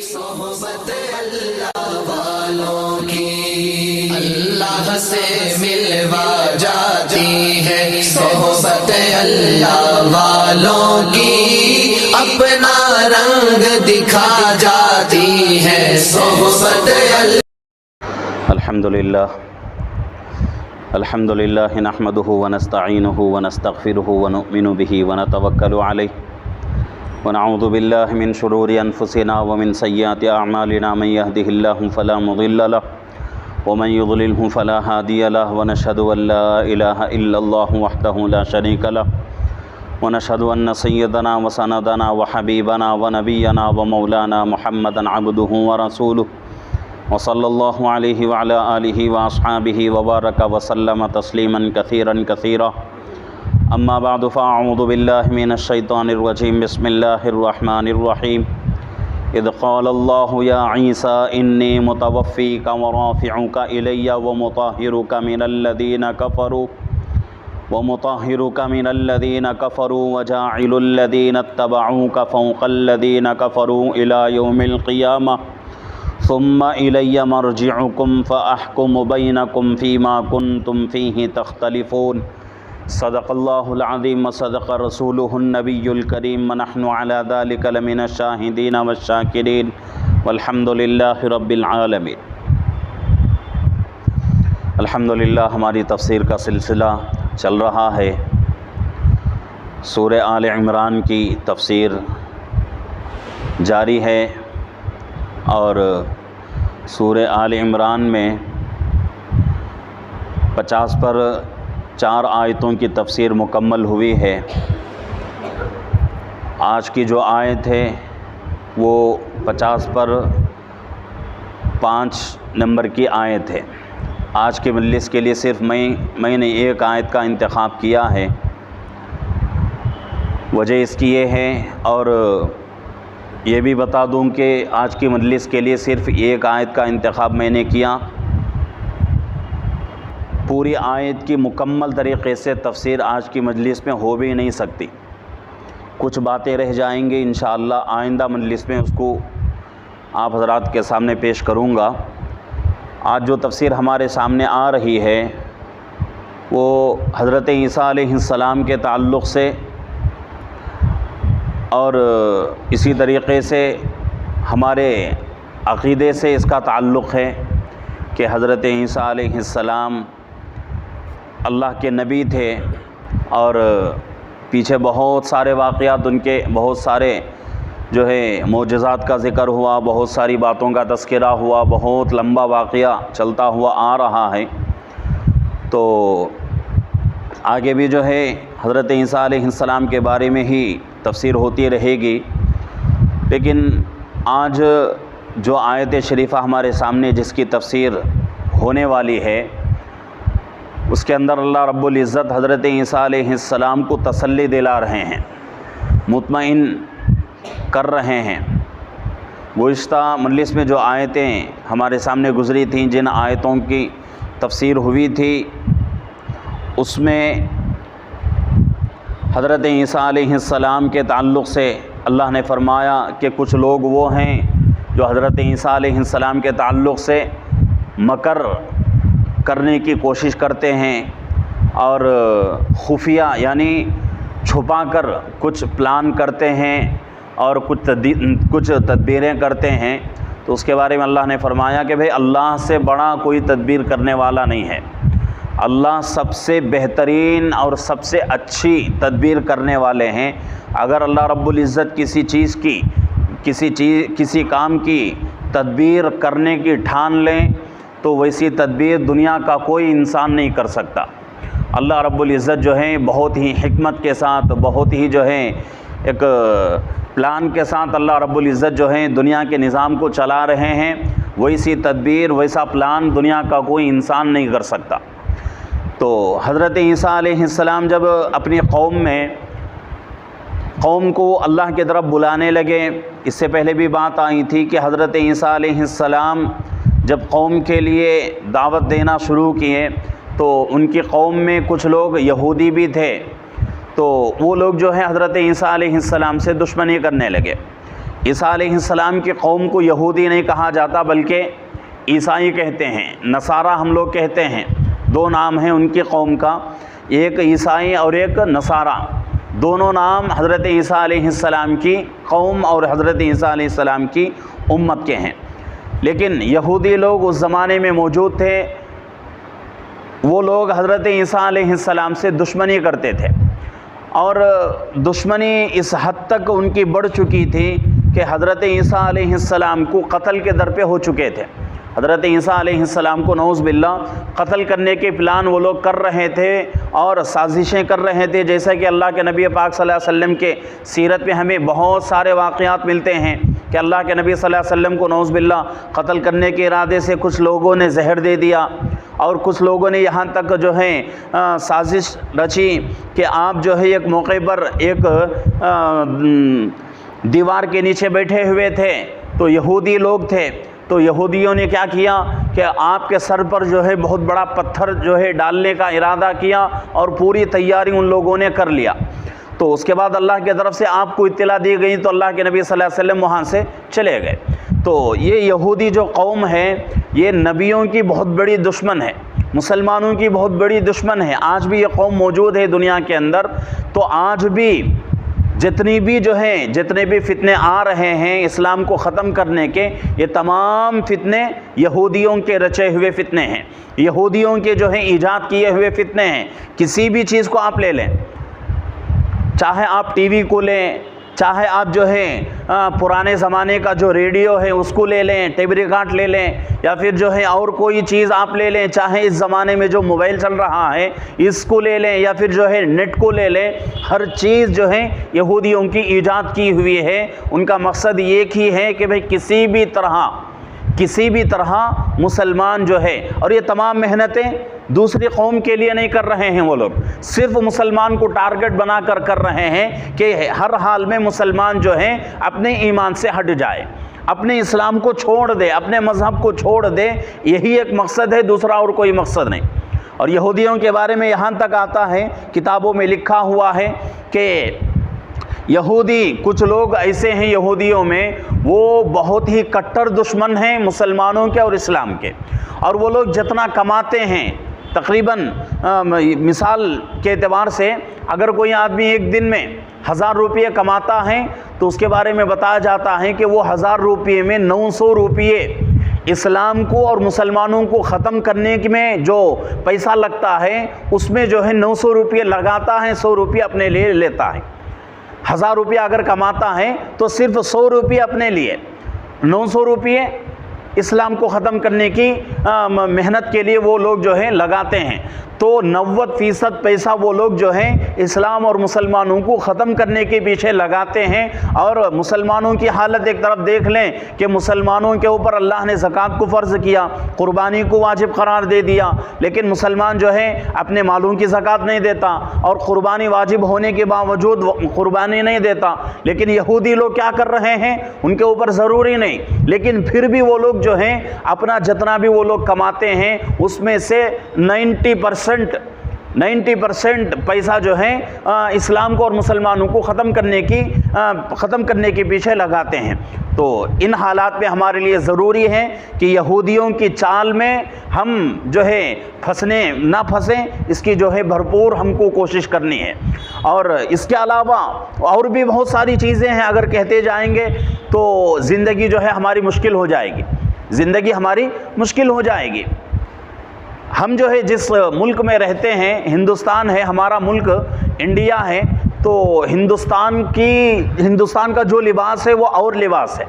सोहबत अल्लाह वालों की अल्लाह से मिलवा जाती है। सोहबत अल्लाह वालों की अपना रंग दिखा जाती है। सोहबत अल्हम्दुलिल्लाह नहमदुहु व नस्तईनुहु व नस्तगफिरुहु व नुमिनु बिही व नतवक्कलु अलैहि व नऊज़ु बिल्लाहि मिन शुरूरि अनफुसिना व मिन सय्यिआति अअमालिना मन यहदिहिल्लाहु फला मुदिल्ल लहु व मन युद्लिलहु फला हादिय लहु व नशहदु अन ला इलाहा इल्लल्लाहु वहदहु ला शरीका लहु व नशहदु अन्न सय्यदना व सनदना व हबीबना व नबियना व मौलाना मुहम्मदन अब्दुहु व रसूलुहु व सल्लल्लाहु अलैहि व अला आलिहि व अस्हाबिहि व बारक व सल्लम तस्लीमन कसीरन कसीरा। अम्मा बाद फ़अऊज़ु बिल्लाहि मिनश शैतानिर रजीम बिस्मिल्लाहिर रहमानिर रहीम। इज़ क़ालल्लाहु या ईसा इन्नी मुतवफ़्फ़ीका व राफ़िउका इलय्या व मुताहिरुका मिनल्लज़ीना कफ़रू व जाइलुल्लज़ीना इत्तबऊका फ़ौक़ल्लज़ीना कफ़रू इला यौमिल क़ियामह सुम्मा इलय्या मर्जिउकुम फ़अहकुमु बैनकुम फ़ीमा कुन्तुम फ़ीहि तख़्तलिफ़ून। सदक़ल्लाहुल अज़ीम व सदक़ रसूलुहुन नबियुल करीम व नहनु अला ज़ालिका लमिनश शाहिदीन वश्शाकिरीन वल्हम्दुलिल्लाहि रब्बिल आलमीन। अल्हम्दुलिल्लाह, हमारी तफ़सीर का सिलसिला चल रहा है। सूरह आल इमरान की तफ़सीर जारी है और सूरह आल इमरान में 50 पर 4 आयतों की तफ़सीर मुकम्मल हुई है। आज की जो आयत है वो 50 पर 5 नंबर की आयत है। आज के मजलिस के लिए सिर्फ मैंने एक आयत का इंतखाब किया है। वजह इसकी ये है, और ये भी बता दूं कि आज की मजलिस के लिए सिर्फ एक आयत का इंतखाब मैंने किया। पूरी आयत की मुकम्मल तरीक़े से तफ़सीर आज की मजलिस में हो भी नहीं सकती। कुछ बातें रह जाएंगी, इंशाअल्लाह आइंदा मजलिस में उसको आप हज़रात के सामने पेश करूँगा। आज जो तफ़सीर हमारे सामने आ रही है वो हज़रत ईसा अलैहिस्सलाम के ताल्लुक़ से और इसी तरीक़े से हमारे अक़ीदे से इसका ताल्लुक़ है कि हज़रत ईसा अलैहिस्सलाम अल्लाह के नबी थे और पीछे बहुत सारे वाक़यात, उनके बहुत सारे जो है मोजज़ात का ज़िक्र हुआ, बहुत सारी बातों का तज़किरा हुआ, बहुत लंबा वाक़या चलता हुआ आ रहा है। तो आगे भी जो है हज़रत ईसा अलैहिस्सलाम के बारे में ही तफ़सीर होती रहेगी। लेकिन आज जो आयत शरीफ़ा हमारे सामने जिसकी तफ़सीर होने वाली है उसके अंदर अल्लाह रब्बुल इज़्ज़त हज़रत ईसा अलैहिस्सलाम को तसल्ली दिला रहे हैं, मुतमईन कर रहे हैं। गुज़िश्ता मजलिस में जो आयतें हमारे सामने गुज़री थीं, जिन आयतों की तफ़सीर हुई थी, उसमें हज़रत ईसा अलैहिस्सलाम के ताल्लुक़ से अल्लाह ने फ़रमाया कि कुछ लोग वो हैं जो हज़रत ईसा अलैहिस्सलाम के ताल्लुक़ से मकर करने की कोशिश करते हैं और खुफिया यानी छुपा कर कुछ प्लान करते हैं और कुछ तदबीरें करते हैं। तो उसके बारे में अल्लाह ने फ़रमाया कि भाई अल्लाह से बड़ा कोई तदबीर करने वाला नहीं है। अल्लाह सबसे बेहतरीन और सबसे अच्छी तदबीर करने वाले हैं। अगर अल्लाह रब्बुल इज़्ज़त किसी काम की तदबीर करने की ठान लें तो वैसी तदबीर दुनिया का कोई इंसान नहीं कर सकता। अल्लाह रब्बुल इज़्ज़त जो है बहुत ही हिकमत के साथ, बहुत ही जो है एक प्लान के साथ अल्लाह रब्बुल इज़्ज़त जो है दुनिया के निज़ाम को चला रहे हैं। वैसी तदबीर, वैसा प्लान दुनिया का कोई इंसान नहीं कर सकता। तो हज़रत ईसा अलैहिस्सलाम जब अपनी कौम को अल्लाह की तरफ बुलाने लगे, इससे पहले भी बात आई थी कि हज़रत ईसा अलैहिस्सलाम जब कौम के लिए दावत देना शुरू किए तो उनकी कौम में कुछ लोग यहूदी भी थे। तो वो लोग जो है हज़रत ईसा अलैहिस्सलाम से दुश्मनी करने लगे। ईसा अलैहिस्सलाम की कौम को यहूदी नहीं कहा जाता बल्कि ईसाई कहते हैं, नसारा हम लोग कहते हैं। दो नाम हैं उनकी कौम का, एक ईसाई और एक नसारा। दोनों नाम हज़रत ईसा अलैहिस्सलाम की कौम और हज़रत ईसा अलैहिस्सलाम की उम्मत के हैं। लेकिन यहूदी लोग उस ज़माने में मौजूद थे, वो लोग हज़रत ईसा अलैहिस्सलाम से दुश्मनी करते थे और दुश्मनी इस हद तक उनकी बढ़ चुकी थी कि हज़रत ईसा अलैहिस्सलाम को कत्ल के दर पे हो चुके थे। हज़रत ईसा अलैहिस्सलाम को नऊज़ बिल्लाह कत्ल करने के प्लान वो लोग कर रहे थे और साजिशें कर रहे थे। जैसा कि अल्लाह के नबी पाक सल्लल्लाहु अलैहि वसल्लम के सीरत में हमें बहुत सारे वाक़यात मिलते हैं कि अल्लाह के नबी सल्लल्लाहु अलैहि वसल्लम को नऊज़ बिल्लाह कत्ल करने के इरादे से कुछ लोगों ने जहर दे दिया और कुछ लोगों ने यहाँ तक जो है साजिश रची कि आप जो है एक मौके पर एक दीवार के नीचे बैठे हुए थे, तो यहूदी लोग थे, तो यहूदियों ने क्या किया कि आपके सर पर जो है बहुत बड़ा पत्थर जो है डालने का इरादा किया और पूरी तैयारी उन लोगों ने कर लिया। तो उसके बाद अल्लाह की तरफ से आपको इत्तला दी गई तो अल्लाह के नबी सल्लल्लाहु अलैहि वसल्लम वहाँ से चले गए। तो ये यहूदी जो कौम है ये नबियों की बहुत बड़ी दुश्मन है, मुसलमानों की बहुत बड़ी दुश्मन है। आज भी ये कौम मौजूद है दुनिया के अंदर। तो आज भी जितने भी फितने आ रहे हैं इस्लाम को ख़त्म करने के, ये तमाम फितने यहूदियों के रचे हुए फितने हैं, यहूदियों के जो है ईजाद किए हुए फितने हैं। किसी भी चीज़ को आप ले लें, चाहे आप टीवी को लें, चाहे आप जो है पुराने ज़माने का जो रेडियो है उसको ले लें, टेप रिकॉर्ड ले लें, या फिर जो है और कोई चीज़ आप ले लें, चाहे इस ज़माने में जो मोबाइल चल रहा है इसको ले लें, या फिर जो है नेट को ले लें। हर चीज़ जो है यहूदियों की ईजाद की हुई है। उनका मकसद एक ही है कि भाई किसी भी तरह मुसलमान जो है, और ये तमाम मेहनतें दूसरी कौम के लिए नहीं कर रहे हैं, वो लोग सिर्फ मुसलमान को टारगेट बनाकर कर रहे हैं कि हर हाल में मुसलमान जो है अपने ईमान से हट जाए, अपने इस्लाम को छोड़ दे, अपने मज़हब को छोड़ दे। यही एक मकसद है, दूसरा और कोई मकसद नहीं। और यहूदियों के बारे में यहाँ तक आता है, किताबों में लिखा हुआ है कि यहूदी, कुछ लोग ऐसे हैं यहूदियों में, वो बहुत ही कट्टर दुश्मन हैं मुसलमानों के और इस्लाम के। और वो लोग जितना कमाते हैं, तकरीबन मिसाल के एतबार से अगर कोई आदमी एक दिन में 1000 रुपये कमाता है तो उसके बारे में बताया जाता है कि वो 1000 रुपये में 900 रुपये इस्लाम को और मुसलमानों को ख़त्म करने में जो पैसा लगता है उसमें जो है 900 रुपये लगाता है, 100 रुपये अपने लिए लेता है। 1000 रुपया अगर कमाता है तो सिर्फ 100 रुपये अपने लिए, 900 रुपये इस्लाम को ख़त्म करने की मेहनत के लिए वो लोग जो है लगाते हैं। तो 90% पैसा वो लोग जो है इस्लाम और मुसलमानों को ख़त्म करने के पीछे लगाते हैं। और मुसलमानों की हालत एक तरफ देख लें कि मुसलमानों के ऊपर अल्लाह ने ज़कात को फ़र्ज़ किया, क़ुरबानी को वाजिब करार दे दिया, लेकिन मुसलमान जो है अपने मालों की ज़कात नहीं देता और क़ुरबानी वाजिब होने के बावजूद क़ुरबानी नहीं देता। लेकिन यहूदी लोग क्या कर रहे हैं, उनके ऊपर ज़रूरी नहीं, लेकिन फिर भी वो लोग जो हैं अपना जितना भी वो लोग कमाते हैं उसमें से 90% पैसा जो है इस्लाम को और मुसलमानों को ख़त्म करने के पीछे लगाते हैं। तो इन हालात में हमारे लिए ज़रूरी है कि यहूदियों की चाल में हम जो है ना फंसें, इसकी जो है भरपूर हमको कोशिश करनी है। और इसके अलावा और भी बहुत सारी चीज़ें हैं, अगर कहते जाएंगे तो ज़िंदगी जो है हमारी मुश्किल हो जाएगी, ज़िंदगी हमारी मुश्किल हो जाएगी। हम जो है जिस मुल्क में रहते हैं, हिंदुस्तान है हमारा मुल्क, इंडिया है, तो हिंदुस्तान का जो लिबास है वो और लिबास है,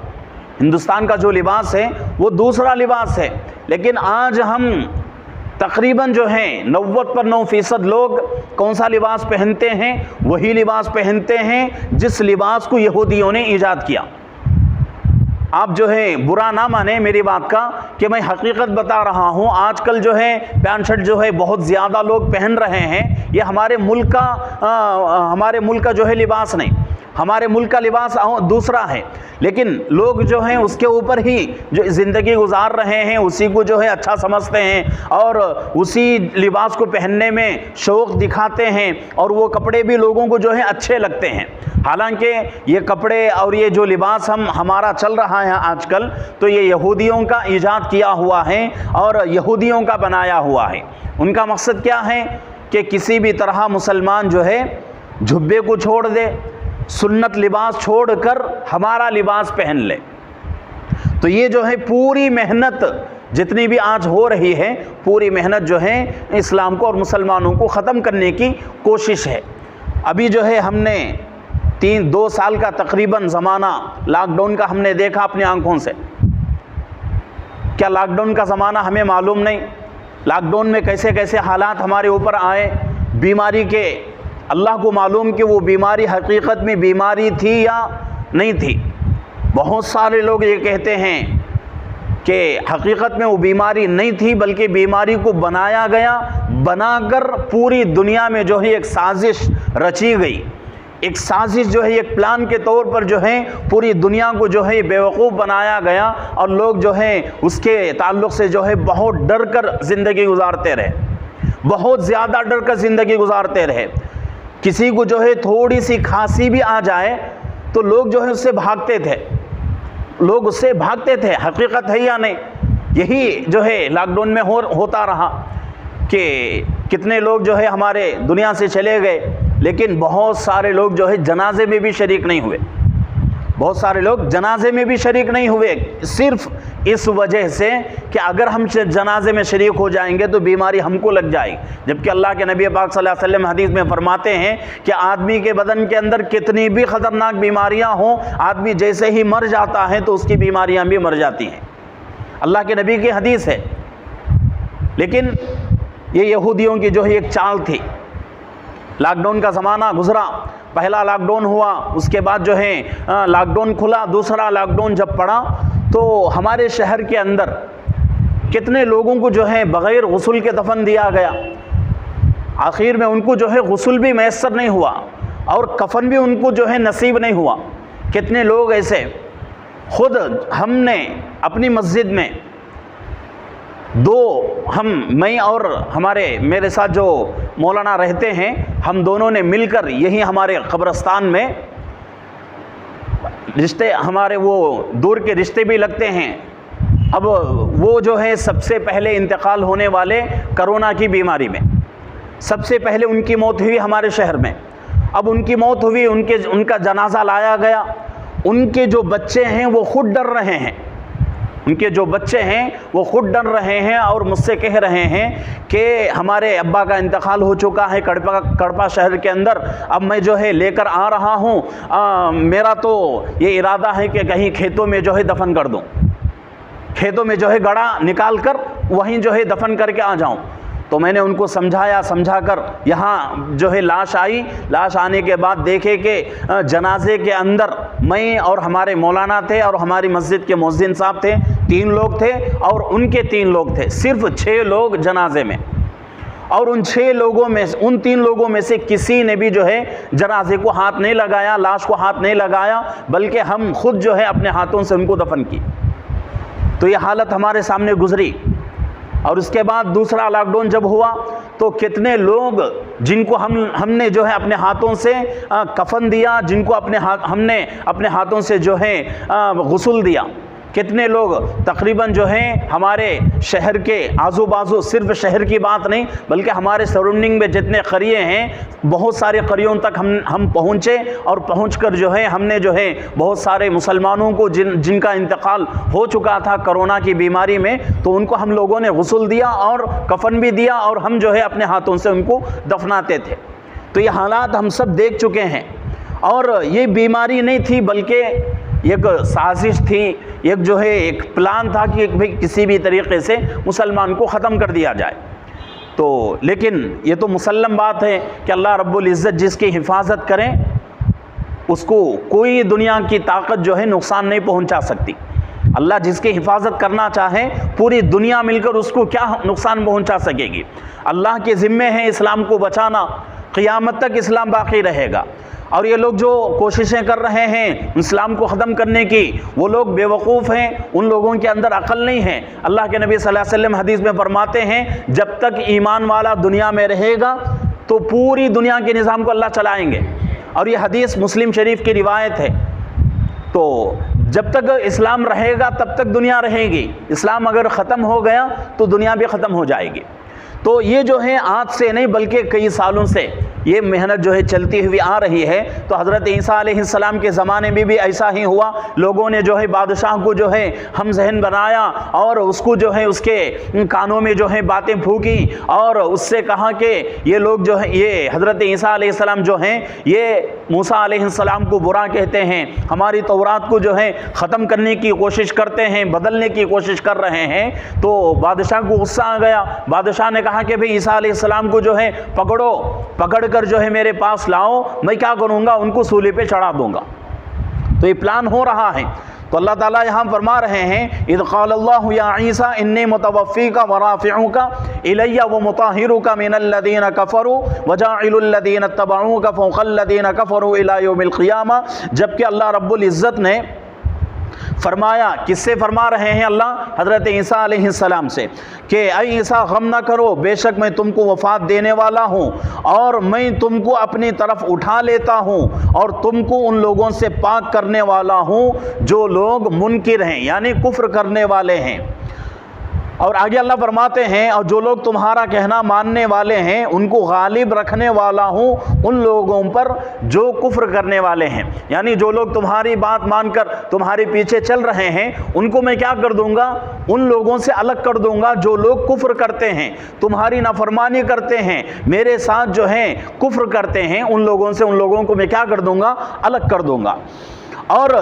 हिंदुस्तान का जो लिबास है वो दूसरा लिबास है। लेकिन आज हम तकरीबन जो है 90% लोग कौन सा लिबास पहनते हैं, वही लिबास पहनते हैं जिस लिबास को यहूदियों ने ईजाद किया। आप जो है बुरा ना माने मेरी बात का कि मैं हकीकत बता रहा हूँ। आजकल जो है पैंट शर्ट जो है बहुत ज़्यादा लोग पहन रहे हैं, ये हमारे मुल्क का जो है लिबास नहीं। हमारे मुल्क का लिबास दूसरा है, लेकिन लोग जो हैं उसके ऊपर ही जो ज़िंदगी गुजार रहे हैं उसी को जो है अच्छा समझते हैं और उसी लिबास को पहनने में शौक़ दिखाते हैं और वो कपड़े भी लोगों को जो है अच्छे लगते हैं। हालांकि ये कपड़े और ये जो लिबास हमारा चल रहा है आजकल, तो ये यहूदियों का ईजाद किया हुआ है और यहूदियों का बनाया हुआ है। उनका मकसद क्या है कि किसी भी तरह मुसलमान जो है जुब्बे को छोड़ दे, सुन्नत लिबास छोड़कर हमारा लिबास पहन ले। तो ये जो है पूरी मेहनत जितनी भी आज हो रही है, पूरी मेहनत जो है इस्लाम को और मुसलमानों को ख़त्म करने की कोशिश है। अभी जो है हमने 2 साल का तकरीबन ज़माना लॉकडाउन का हमने देखा अपनी आंखों से। क्या लॉकडाउन का ज़माना हमें मालूम नहीं? लॉकडाउन में कैसे कैसे हालात हमारे ऊपर आए, बीमारी के अल्लाह को मालूम कि वो बीमारी हकीकत में बीमारी थी या नहीं थी। बहुत सारे लोग ये कहते हैं कि हकीकत में वो बीमारी नहीं थी, बल्कि बीमारी को बनाया गया, बनाकर पूरी दुनिया में जो है एक साजिश रची गई। एक साजिश जो है एक प्लान के तौर पर जो है पूरी दुनिया को जो है बेवकूफ़ बनाया गया और लोग जो है उसके ताल्लुक़ से जो है बहुत डर कर ज़िंदगी गुजारते रहे, बहुत ज़्यादा डर कर ज़िंदगी गुजारते रहे। किसी को जो है थोड़ी सी खांसी भी आ जाए तो लोग जो है उससे भागते थे, लोग उससे भागते थे। हकीकत है या नहीं? यही जो है लॉकडाउन में होता रहा कि कितने लोग जो है हमारे दुनिया से चले गए, लेकिन बहुत सारे लोग जो है जनाजे में भी शरीक नहीं हुए। बहुत सारे लोग जनाजे में भी शरीक नहीं हुए सिर्फ इस वजह से कि अगर हम जनाजे में शरीक हो जाएंगे तो बीमारी हमको लग जाएगी। जबकि अल्लाह के नबी पाक सल्लल्लाहु अलैहि वसल्लम हदीस में फरमाते हैं कि आदमी के बदन के अंदर कितनी भी ख़तरनाक बीमारियां हों, आदमी जैसे ही मर जाता है तो उसकी बीमारियां भी मर जाती हैं। अल्लाह के नबी की हदीस है। लेकिन ये यहूदियों की जो है एक चाल थी। लॉकडाउन का ज़माना गुज़रा, पहला लॉकडाउन हुआ, उसके बाद जो है लॉकडाउन खुला, दूसरा लॉकडाउन जब पड़ा तो हमारे शहर के अंदर कितने लोगों को जो है बग़ैर गुस्ल के दफन दिया गया। आखिर में उनको जो है गुस्ल भी मैसर नहीं हुआ और कफन भी उनको जो है नसीब नहीं हुआ। कितने लोग ऐसे, खुद हमने अपनी मस्जिद में मैं और मेरे साथ जो मौलाना रहते हैं, हम दोनों ने मिलकर यही हमारे कब्रिस्तान में रिश्ते, हमारे वो दूर के रिश्ते भी लगते हैं। अब वो जो है सबसे पहले इंतकाल होने वाले कोरोना की बीमारी में, सबसे पहले उनकी मौत हुई हमारे शहर में। अब उनकी मौत हुई, उनका जनाजा लाया गया। उनके जो बच्चे हैं वो खुद डर रहे हैं, उनके जो बच्चे हैं वो खुद डर रहे हैं और मुझसे कह रहे हैं कि हमारे अब्बा का इंतकाल हो चुका है कड़पा शहर के अंदर, अब मैं जो है लेकर आ रहा हूँ, मेरा तो ये इरादा है कि कहीं खेतों में जो है दफन कर दूँ, खेतों में जो है गड़ा निकाल कर वहीं जो है दफन करके आ जाऊँ। तो मैंने उनको समझाकर यहाँ जो है लाश आई। लाश आने के बाद देखे कि जनाजे के अंदर मैं और हमारे मौलाना थे और हमारी मस्जिद के मुअज्जिन साहब थे, 3 लोग थे और उनके 3 लोग थे, सिर्फ 6 लोग जनाजे में। और उन 6 लोगों में, उन 3 लोगों में से किसी ने भी जो है जनाजे को हाथ नहीं लगाया, लाश को हाथ नहीं लगाया, बल्कि हम खुद जो है अपने हाथों से उनको दफन की। तो ये हालत हमारे सामने गुजरी। और उसके बाद दूसरा लॉकडाउन जब हुआ तो कितने लोग जिनको हमने जो है अपने हाथों से कफन दिया, जिनको हमने अपने हाथों से जो है गुस्ल दिया। कितने लोग तकरीबन जो हैं हमारे शहर के आजू बाजू, सिर्फ शहर की बात नहीं बल्कि हमारे सराउंडिंग में जितने करिए हैं, बहुत सारे करियों तक हम पहुँचे और पहुँचकर जो है हमने जो है बहुत सारे मुसलमानों को जिनका इंतकाल हो चुका था कोरोना की बीमारी में, तो उनको हम लोगों ने गुस्ल दिया और कफन भी दिया और हम जो है अपने हाथों से उनको दफनाते थे। तो ये हालात हम सब देख चुके हैं। और ये बीमारी नहीं थी बल्कि एक साजिश थी, एक जो है एक प्लान था कि भाई किसी भी तरीक़े से मुसलमान को ख़त्म कर दिया जाए। तो लेकिन ये तो मुसल्लम बात है कि अल्लाह रब्बुल इज़्ज़त जिसकी हिफाजत करें उसको कोई दुनिया की ताकत जो है नुकसान नहीं पहुंचा सकती। अल्लाह जिसकी हिफाजत करना चाहे पूरी दुनिया मिलकर उसको क्या नुकसान पहुंचा सकेगी। अल्लाह के ज़िम्मे है इस्लाम को बचाना, क़ियामत तक इस्लाम बाकी रहेगा। और ये लोग जो कोशिशें कर रहे हैं इस्लाम को ख़त्म करने की, वो लोग बेवकूफ़ हैं, उन लोगों के अंदर अक्ल नहीं है। अल्लाह के नबी सल्लल्लाहु अलैहि वसल्लम हदीस में फरमाते हैं, जब तक ईमान वाला दुनिया में रहेगा तो पूरी दुनिया के निज़ाम को अल्लाह चलाएंगे। और ये हदीस मुस्लिम शरीफ की रिवायत है। तो जब तक इस्लाम रहेगा तब तक दुनिया रहेगी, इस्लाम अगर ख़त्म हो गया तो दुनिया भी ख़त्म हो जाएगी। तो ये जो है आज से नहीं बल्कि कई सालों से ये मेहनत जो है चलती हुई आ रही है। तो हज़रत ईसा अलैहिस्सलाम के ज़माने में भी ऐसा ही हुआ। लोगों ने जो है बादशाह को जो है हम जहन बनाया और उसको जो है उसके कानों में जो है बातें फूकी और उससे कहा कि ये लोग जो है ये हज़रत ईसा अलैहिस्सलाम जो हैं ये मूसा अलैहिस्सलाम को बुरा कहते हैं, हमारी तौरात को जो है ख़त्म करने की कोशिश करते हैं, बदलने की कोशिश कर रहे हैं। तो बादशाह को गुस्सा आ गया। बादशाह ने कहा कि भाई ईसा अलैहिस्सलाम को जो है पकड़ कर जो है मेरे पास लाओ, मैं क्या करूंगा, उनको सूली पे चढ़ा दूंगा। तो ये प्लान हो रहा है। तो अल्लाह ताला यहाँ फरमा रहे हैं, इज़ क़ालल्लाहु या ईसा इन्नी मुतवफ़्फ़ीका व राफ़िउका इलय्या व मुताहिरुका मिनल्लज़ीना कफ़रू व जाइलुल्लज़ीना इत्तबऊका फ़ौक़ल्लज़ीना कफ़रू इला यौमिल क़ियामा। जबकि अल्लाह रब्बुल इज़्ज़त ने फरमाया, किससे फरमा रहे हैं अल्लाह? हज़रत ईसा अलैहिस्सलाम से, कि ऐ ईसा गम ना करो, बेशक मैं तुमको वफ़ात देने वाला हूँ और मैं तुमको अपनी तरफ उठा लेता हूँ और तुमको उन लोगों से पाक करने वाला हूँ जो लोग मुनकिर हैं, यानी कुफ्र करने वाले हैं। और आगे अल्लाह फरमाते हैं, और जो लोग तुम्हारा कहना मानने वाले हैं उनको गालिब रखने वाला हूँ उन लोगों पर जो कुफ्र करने वाले हैं। यानी जो लोग तुम्हारी बात मानकर तुम्हारे पीछे चल रहे हैं उनको मैं क्या कर दूंगा, उन लोगों से अलग कर दूंगा जो लोग कुफ्र करते हैं, तुम्हारी नाफरमानी करते हैं, मेरे साथ जो है कुफ्र करते हैं, उन लोगों से उन लोगों को मैं क्या कर दूंगा, अलग कर दूंगा। और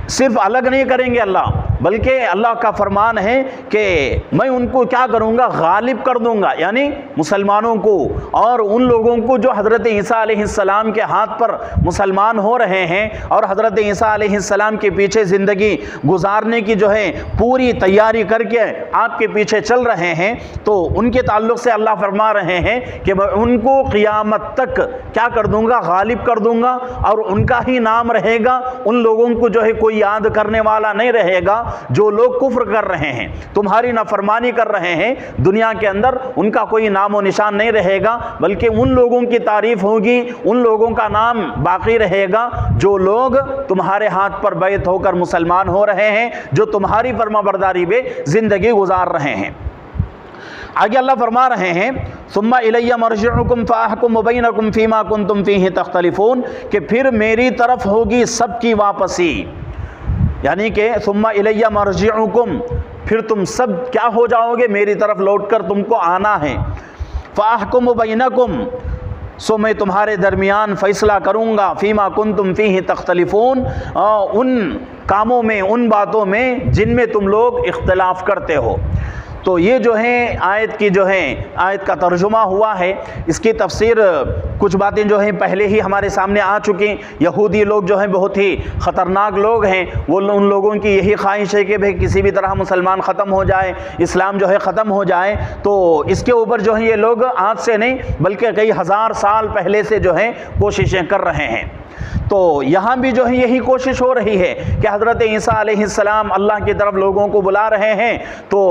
सिर्फ अलग नहीं करेंगे अल्लाह, बल्कि अल्लाह का फरमान है कि मैं उनको क्या करूँगा, गालिब कर दूँगा, यानी मुसलमानों को और उन लोगों को जो हज़रत ईसा अलैहिस्सलाम के हाथ पर मुसलमान हो रहे हैं और हज़रत ईसा अलैहिस्सलाम के पीछे ज़िंदगी गुजारने की जो है पूरी तैयारी करके आपके पीछे चल रहे हैं। तो उनके ताल्लुक़ से अल्लाह फरमा रहे हैं कि मैं उनको क़ियामत तक क्या कर दूँगा, गालिब कर दूँगा और उनका ही नाम रहेगा। उन लोगों को जो है कोई याद करने वाला नहीं रहेगा जो लोग कुफ्र कर रहे हैं, तुम्हारी नाफरमानी कर रहे हैं। दुनिया के अंदर उनका कोई नामो निशान नहीं रहेगा, बल्कि उन लोगों की तारीफ होगी, उन लोगों का नाम बाकी रहेगा जो लोग तुम्हारे हाथ पर बैत होकर मुसलमान हो रहे हैं, जो तुम्हारी फरमाबरदारी में जिंदगी गुजार रहे हैं। आगे अल्लाह फरमा रहे हैं, सुम्मा इलैया मरजिउकुम फ़अहकुम बैनकुम फ़ीमा कुन्तुम फ़ीहि तख्तलिफ़ून, कि फिर मेरी तरफ होगी सबकी वापसी। यानी कि सुम्मा इलैया मरजिउकुम, फिर तुम सब क्या हो जाओगे, मेरी तरफ लौटकर तुमको आना है। फ़अहकुम बैनकुम, सो मैं तुम्हारे दरमियान फ़ैसला करूँगा, फ़ीमा कुन्तुम फ़ीहि तख्तलिफ़ून, उन कामों में, उन बातों में जिनमें तुम लोग इख्तिलाफ़ करते हो। तो ये जो है आयत की जो है आयत का तर्जुमा हुआ है। इसकी तफसीर कुछ बातें जो हैं पहले ही हमारे सामने आ चुकी। यहूदी लोग जो हैं बहुत ही ख़तरनाक लोग हैं। वो उन लोगों की यही ख्वाहिश है कि भाई किसी भी तरह मुसलमान ख़त्म हो जाए, इस्लाम जो है ख़त्म हो जाए। तो इसके ऊपर जो है ये लोग आज से नहीं बल्कि कई हज़ार साल पहले से जो है कोशिशें कर रहे हैं। तो यहाँ भी जो है यही कोशिश हो रही है कि हज़रत ईसा अलैहिस्सलाम अल्लाह की तरफ लोगों को बुला रहे हैं। तो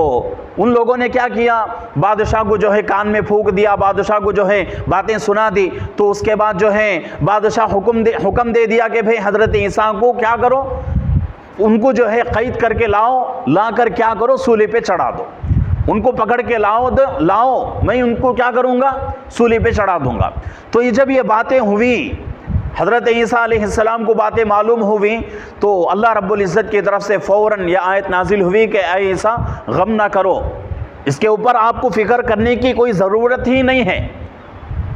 उन लोगों ने क्या किया, बादशाह को जो है कान में फूंक दिया, बादशाह को जो है बातें सुना दी। तो उसके बाद जो है बादशाह हुक्म दे दिया कि भाई हज़रत ईसा को क्या करो, उनको जो है क़ैद करके ला कर क्या करो, सूली पे चढ़ा दो, उनको पकड़ के लाओ, मैं उनको क्या करूँगा, सूली पे चढ़ा दूँगा। तो ये जब ये बातें हुई, हज़रत ईसा अलैहिस्सलाम को बातें मालूम हुई, तो अल्लाह रब्बुल इज़्ज़त की तरफ से फ़ौरन यह आयत नाजिल हुई कि ऐ ईसा गम ना करो, इसके ऊपर आपको फ़िक्र करने की कोई ज़रूरत ही नहीं है,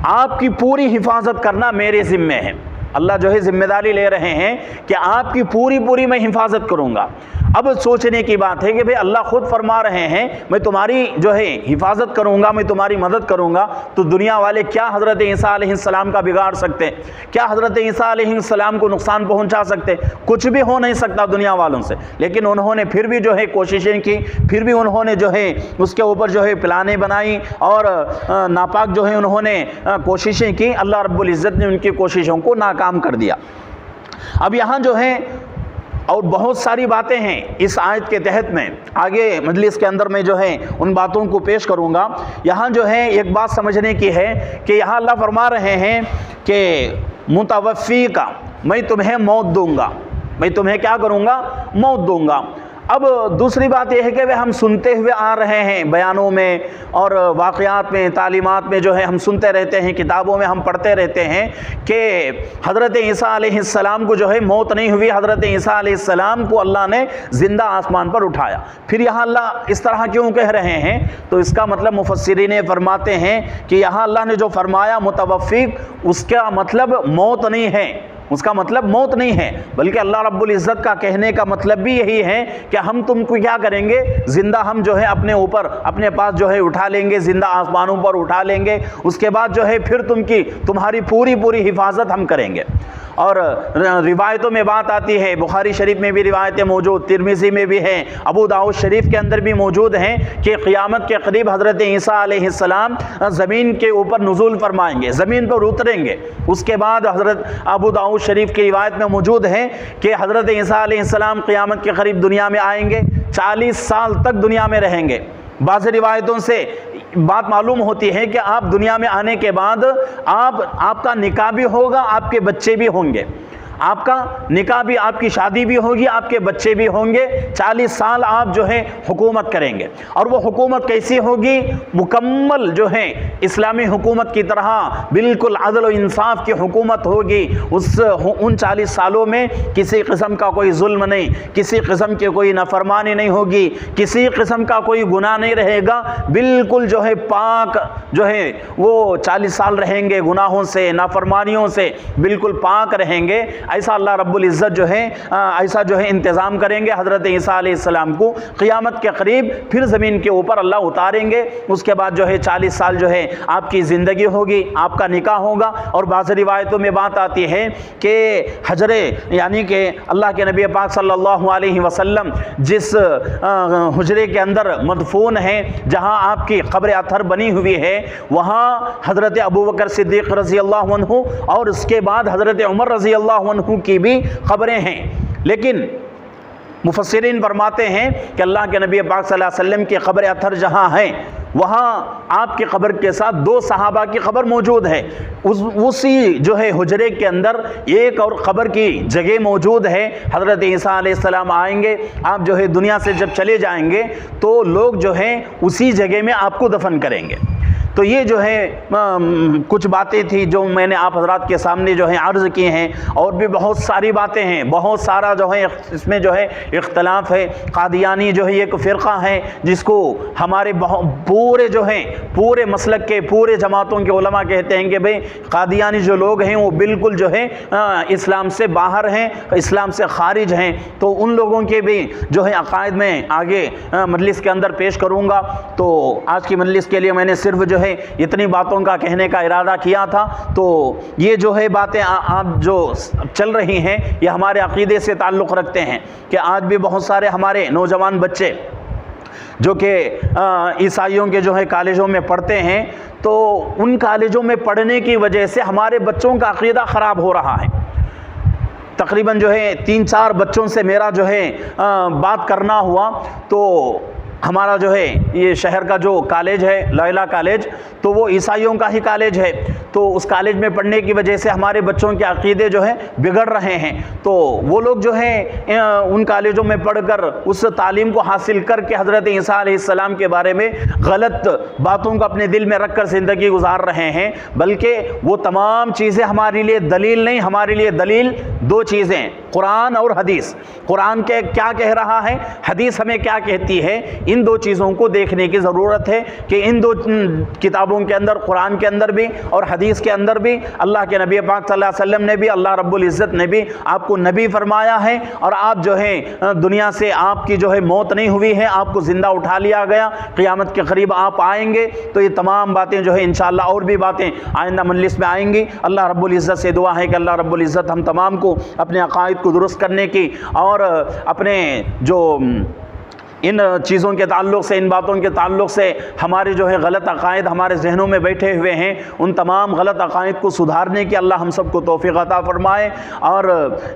आपकी पूरी हिफाजत करना मेरे ज़िम्मे है। अल्लाह जो है ज़िम्मेदारी ले रहे हैं कि आपकी पूरी मैं हिफाजत करूँगा, अब सोचने की बात है कि भाई अल्लाह खुद फरमा रहे हैं मैं तुम्हारी जो है हिफाजत करूंगा, मैं तुम्हारी मदद करूंगा, तो दुनिया वाले क्या हज़रत ईसा अलैहिस्सलाम का बिगाड़ सकते हैं? क्या हज़रत ईसा अलैहिस्सलाम को नुकसान पहुंचा सकते? कुछ भी हो नहीं सकता दुनिया वालों से। लेकिन उन्होंने फिर भी जो है कोशिशें की, फिर भी उन्होंने जो है उसके ऊपर जो है प्लानें बनाई और नापाक जो है उन्होंने कोशिशें की। अल्लाह रब्बुल इज़्ज़त ने उनकी कोशिशों को नाकाम कर दिया। अब यहाँ जो है और बहुत सारी बातें हैं इस आयत के तहत में, आगे मजलिस के अंदर मैं जो है उन बातों को पेश करूँगा। यहाँ जो है एक बात समझने की है कि यहाँ अल्लाह फरमा रहे हैं कि मुतवफ़ी का मैं तुम्हें मौत दूंगा, मैं तुम्हें क्या करूँगा? मौत दूंगा। अब दूसरी बात यह है कि वे हम सुनते हुए आ रहे हैं बयानों में और वाक़यात में, तालीमात में जो है हम सुनते रहते हैं, किताबों में हम पढ़ते रहते हैं कि हज़रत ईसा अलैहिस्सलाम को जो है मौत नहीं हुई, हज़रत ईसा अलैहिस्सलाम को अल्लाह ने ज़िंदा आसमान पर उठाया। फिर यहाँ अल्लाह इस तरह क्यों कह रहे हैं? तो इसका मतलब मुफस्सिरीन फरमाते हैं कि यहाँ अल्लाह ने जो फरमाया मुतवफ़्फ़ी, उसका मतलब मौत नहीं है, उसका मतलब मौत नहीं है, बल्कि अल्लाह रब्बुल इज़्ज़त का कहने का मतलब भी यही है कि हम तुमको क्या करेंगे? ज़िंदा हम जो है अपने ऊपर, अपने पास जो है उठा लेंगे, ज़िंदा आसमानों पर उठा लेंगे। उसके बाद जो है फिर तुम्हारी पूरी हिफाजत हम करेंगे। और रिवायतों में बात आती है, बुखारी शरीफ में भी रिवायतें मौजूद, तिरमिज़ी में भी हैं, अबू दाऊद शरीफ के अंदर भी मौजूद हैं कि क़यामत के करीब हज़रत ईसा अलैहिस्सलाम ज़मीन के ऊपर नुज़ूल फरमाएंगे, ज़मीन पर उतरेंगे। उसके बाद हज़रत अबू दाऊद शरीफ की रिवायत में मौजूद है कि हज़रत ईसा अलैहिस्सलाम क़यामत के करीब दुनिया में आएंगे, 40 साल तक दुनिया में रहेंगे। बाज़ रिवायतों से बात मालूम होती है कि आप दुनिया में आने के बाद आपका निकाह भी होगा, आपके बच्चे भी होंगे, आपका निकाह भी, आपकी शादी भी होगी, आपके बच्चे भी होंगे। 40 साल आप जो है हुकूमत करेंगे। और वो हुकूमत कैसी होगी? मुकम्मल जो है इस्लामी हुकूमत की तरह बिल्कुल अदल और इंसाफ की हुकूमत होगी। उन 40 सालों में किसी किस्म का कोई जुल्म नहीं, किसी किस्म की कोई नाफरमानी नहीं होगी, किसी किस्म का कोई गुनाह नहीं रहेगा। बिल्कुल जो है पाक जो है वो 40 साल रहेंगे, गुनाहों से, नाफरमानियों से बिल्कुल पाक रहेंगे। ऐसा अल्लाह रब्बुल इज़्ज़त जो है ऐसा जो है इंतज़ाम करेंगे। हज़रत ईसा अलैहिस्सलाम को क़यामत के करीब फिर ज़मीन के ऊपर अल्लाह उतारेंगे। उसके बाद जो है 40 साल जो है आपकी ज़िंदगी होगी, आपका निकाह होगा। और बाज़ रिवायतों में बात आती है कि हजरे यानी कि अल्लाह के नबी पाक सल्लल्लाहु अलैहि वसल्लम जिस हुजरे के अंदर मदफून है, जहाँ आपकी क़ब्र अथर बनी हुई है, वहाँ हज़रत अबू बकर सिद्दीक़ रज़ी अल्लाहु अन्हु और उसके बाद हज़रत उमर रज़ी अल्लाहु अन्हु की भी क़ब्रें हैं। लेकिन मुफस्सिरीन फरमाते हैं कि अल्लाह के नबी पाक सल्लल्लाहु अलैहि वसल्लम की क़ब्र अथर जहाँ है, वहाँ आपकी क़ब्र के साथ 2 सहाबा की क़ब्र मौजूद है। उसी जो है हुजरे के अंदर एक और क़ब्र की जगह मौजूद है। हज़रत ईसा अलैहिस्सलाम आएंगे, आप जो है दुनिया से जब चले जाएंगे तो लोग जो है उसी जगह में आपको दफन करेंगे। तो ये जो है कुछ बातें थी जो मैंने आप हज़रात के सामने जो है अर्ज़ की हैं। और भी बहुत सारी बातें हैं, बहुत सारा जो है इसमें जो है इख्तलाफ है। कादियानी जो है एक फ़िरक़ा है जिसको हमारे पूरे जो हैं पूरे मसलक के पूरे जमातों के उलमा कहते हैं कि भाई कादियानी जो लोग हैं वो बिल्कुल जो है इस्लाम से बाहर हैं, इस्लाम से ख़ारिज हैं। तो उन लोगों के भी जो है अक़ायद में आगे मजलिस के अंदर पेश करूँगा। तो आज की मजलिस के लिए मैंने सिर्फ जो है इतनी बातों का कहने का इरादा किया था। तो ये जो है बातें आप जो चल रही हैं ये हमारे अक़ीदे से ताल्लुक़ रखते हैं कि आज भी बहुत सारे हमारे नौजवान बच्चे जो कि ईसाइयों के जो है कॉलेजों में पढ़ते हैं, तो उन कॉलेजों में पढ़ने की वजह से हमारे बच्चों का अक़ीदा ख़राब हो रहा है। तकरीबन जो है 3-4 बच्चों से मेरा जो है बात करना हुआ। तो हमारा जो है ये शहर का जो कॉलेज है लैला कॉलेज, तो वो ईसाइयों का ही कॉलेज है। तो उस कॉलेज में पढ़ने की वजह से हमारे बच्चों के अक़ीदे जो है बिगड़ रहे हैं। तो वो लोग जो है उन कॉलेजों में पढ़कर उस तालीम को हासिल करके हज़रत ईसा अलैहिस्सलाम के बारे में गलत बातों को अपने दिल में रख कर ज़िंदगी गुजार रहे हैं। बल्कि वो तमाम चीज़ें हमारे लिए दलील नहीं, हमारे लिए दलील 2 चीज़ें कुरान और हदीस। कुरान के क्या कह रहा है, हदीस हमें क्या कहती है, इन दो चीज़ों को देखने की ज़रूरत है कि इन दो किताबों के अंदर, कुरान के अंदर भी और हदीस के अंदर भी अल्लाह के नबी पाक सल्लल्लाहु अलैहि वसल्लम ने भी, अल्लाह रब्बुल इज़्ज़त ने भी आपको नबी फरमाया है और आप जो है दुनिया से आपकी जो है मौत नहीं हुई है, आपको ज़िंदा उठा लिया गया, क़यामत के करीब आप आएंगे। तो ये तमाम बातें जो है इंशाअल्लाह और भी बातें आइंदा मजलिस में आएंगी। अल्लाह रब्बुल इज़्ज़त से दुआ है कि अल्लाह रब्बुल इज़्ज़त हम तमाम को अपने अक़ाइद को दुरुस्त करने की और अपने जो इन चीज़ों के ताल्लुक़ से, इन बातों के ताल्लुक़ से हमारे जो है गलत अक़ाइद हमारे जहनों में बैठे हुए हैं, उन तमाम गलत अक़ाइद को सुधारने की अल्लाह हम सबको तौफ़ीक़ अता फ़रमाए। और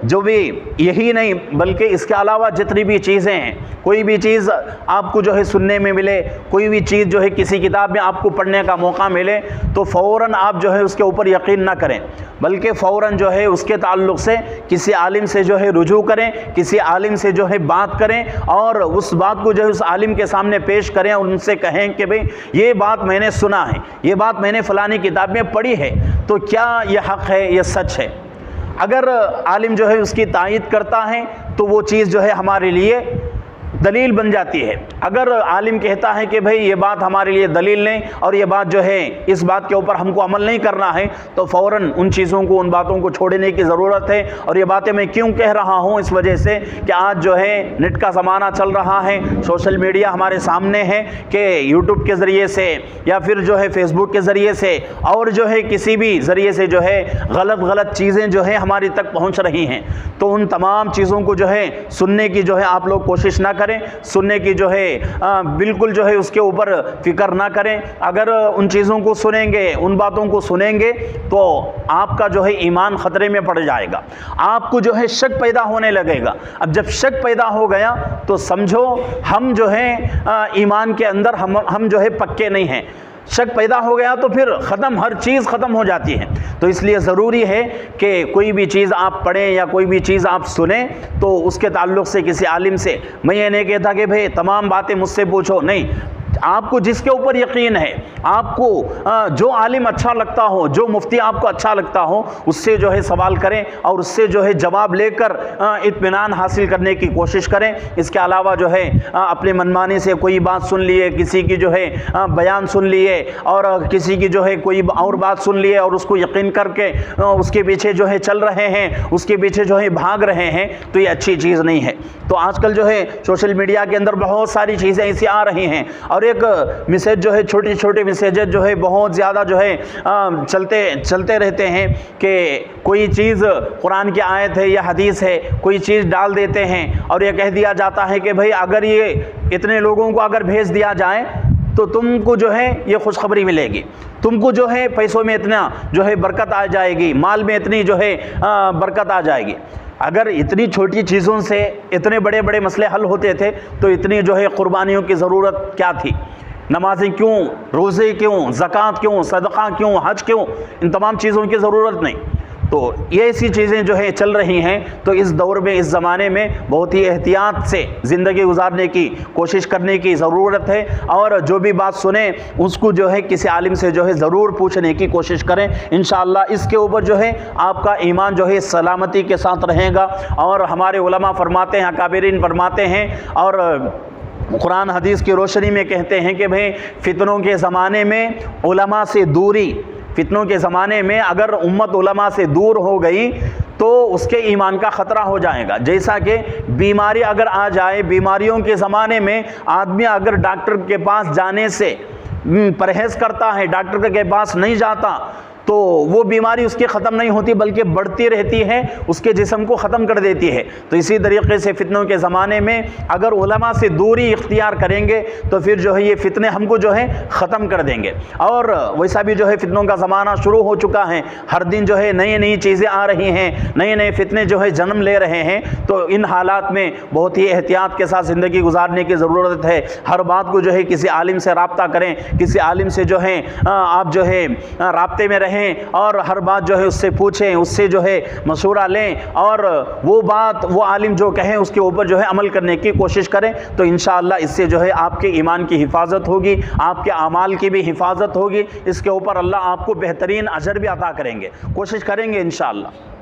जो भी यही नहीं बल्कि इसके अलावा जितनी भी चीज़ें हैं, कोई भी चीज़ आपको जो है सुनने में मिले, कोई भी चीज़ जो है किसी किताब में आपको पढ़ने का मौका मिले तो फ़ौरन आप जो है उसके ऊपर यकीन ना करें, बल्कि फ़ौरन जो है उसके ताल्लुक़ से किसी आलिम से जो है रुजू करें, किसी आलिम से जो है बात करें और उस बात को जो है उस आलिम के सामने पेश करें और उनसे कहें कि भाई ये बात मैंने सुना है, ये बात मैंने फ़लानी किताब में पढ़ी है, तो क्या ये हक़ है, ये सच है। अगर आलिम जो है उसकी तायीद करता है तो वो चीज़ जो है हमारे लिए दलील बन जाती है। अगर आलिम कहता है कि भाई ये बात हमारे लिए दलील नहीं और ये बात जो है इस बात के ऊपर हमको अमल नहीं करना है, तो फ़ौरन उन चीज़ों को, उन बातों को छोड़ने की ज़रूरत है। और ये बातें मैं क्यों कह रहा हूँ, इस वजह से कि आज जो है नेट का ज़माना चल रहा है, सोशल मीडिया हमारे सामने है कि यूट्यूब के ज़रिए से या फिर जो है फेसबुक के ज़रिए से और जो है किसी भी ज़रिए से जो है गलत चीज़ें जो है हमारी तक पहुँच रही हैं। तो उन तमाम चीज़ों को जो है सुनने की जो है आप लोग कोशिश ना करें, सुनने की जो है बिल्कुल जो है उसके ऊपर फिक्र ना करें। अगर उन चीज़ों को सुनेंगे, उन बातों को सुनेंगे तो आपका जो है ईमान ख़तरे में पड़ जाएगा, आपको जो है शक पैदा होने लगेगा। अब जब शक पैदा हो गया तो समझो हम जो है ईमान के अंदर हम जो है पक्के नहीं हैं। शक पैदा हो गया तो फिर ख़त्म, हर चीज़ ख़त्म हो जाती है। तो इसलिए ज़रूरी है कि कोई भी चीज़ आप पढ़ें या कोई भी चीज़ आप सुने तो उसके ताल्लुक़ से किसी आलिम से, मैं ये नहीं कहता कि भाई तमाम बातें मुझसे पूछो, नहीं, आपको जिसके ऊपर यकीन है, आपको जो आलिम अच्छा लगता हो, जो मुफ्ती आपको अच्छा लगता हो, उससे जो है सवाल करें और उससे जो है जवाब लेकर इत्मीनान हासिल करने की कोशिश करें। इसके अलावा जो है अपने मनमानी से कोई बात सुन लिए, किसी की जो है बयान सुन लिए और किसी की जो है कोई और बात सुन लिए और उसको यकीन करके उसके पीछे जो है चल रहे हैं, उसके पीछे जो है भाग रहे हैं, तो ये अच्छी चीज़ नहीं है। तो आजकल जो है सोशल मीडिया के अंदर बहुत सारी चीज़ें ऐसी आ रही हैं और एक मैसेज जो है, छोटे छोटे मैसेजेस जो है बहुत ज़्यादा जो है चलते रहते हैं कि कोई चीज़ कुरान की आयत है या हदीस है, कोई चीज़ डाल देते हैं और ये कह दिया जाता है कि भाई अगर ये इतने लोगों को अगर भेज दिया जाए तो तुमको जो है ये खुशखबरी मिलेगी, तुमको जो है पैसों में इतना जो है बरकत आ जाएगी, माल में इतनी जो है बरकत आ जाएगी। अगर इतनी छोटी चीज़ों से इतने बड़े बड़े मसले हल होते थे तो इतनी जो है कुर्बानियों की ज़रूरत क्या थी? नमाज़ें क्यों, रोज़े क्यों, ज़कात क्यों, सदक़ा क्यों, हज क्यों, इन तमाम चीज़ों की ज़रूरत नहीं। तो ये ऐसी चीज़ें जो है चल रही हैं। तो इस दौर में, इस ज़माने में बहुत ही एहतियात से ज़िंदगी गुजारने की कोशिश करने की ज़रूरत है और जो भी बात सुने उसको जो है किसी आलिम से जो है ज़रूर पूछने की कोशिश करें। इंशाअल्लाह इसके ऊपर जो है आपका ईमान जो है सलामती के साथ रहेगा। और हमारे उलमा फरमाते हैं, अकाबिरीन फरमाते हैं और कुरान हदीस की रोशनी में कहते हैं कि भाई फितनों के ज़माने में उलमा से दूरी, फितनों के ज़माने में अगर उम्मत उलमा से दूर हो गई तो उसके ईमान का ख़तरा हो जाएगा। जैसा कि बीमारी अगर आ जाए, बीमारियों के ज़माने में आदमी अगर डॉक्टर के पास जाने से परहेज़ करता है, डॉक्टर के पास नहीं जाता, तो वो बीमारी उसकी ख़त्म नहीं होती बल्कि बढ़ती रहती है, उसके जिस्म को ख़त्म कर देती है। तो इसी तरीके से फ़ितनों के ज़माने में अगर उलमा से दूरी इख्तियार करेंगे तो फिर जो है ये फ़ितने हमको जो है ख़त्म कर देंगे। और वैसा भी जो है फ़ितनों का ज़माना शुरू हो चुका है, हर दिन जो है नई नई चीज़ें आ रही हैं, नए नए फ़ितने जो है जन्म ले रहे हैं। तो इन हालात में बहुत ही एहतियात के साथ ज़िंदगी गुजारने की ज़रूरत है। हर बात को जो है किसी आलिम से रब्ता करें, किसी आलिम से जो है आप जो है राब्ते में रहें और हर बात जो है उससे पूछें, उससे जो है मशवरा लें और वो बात, वो आलिम जो कहें उसके ऊपर जो है अमल करने की कोशिश करें। तो इंशाअल्लाह इससे जो है आपके ईमान की हिफाजत होगी, आपके अमाल की भी हिफाजत होगी। इसके ऊपर अल्लाह आपको बेहतरीन अजर भी अता करेंगे। कोशिश करेंगे इंशाअल्लाह।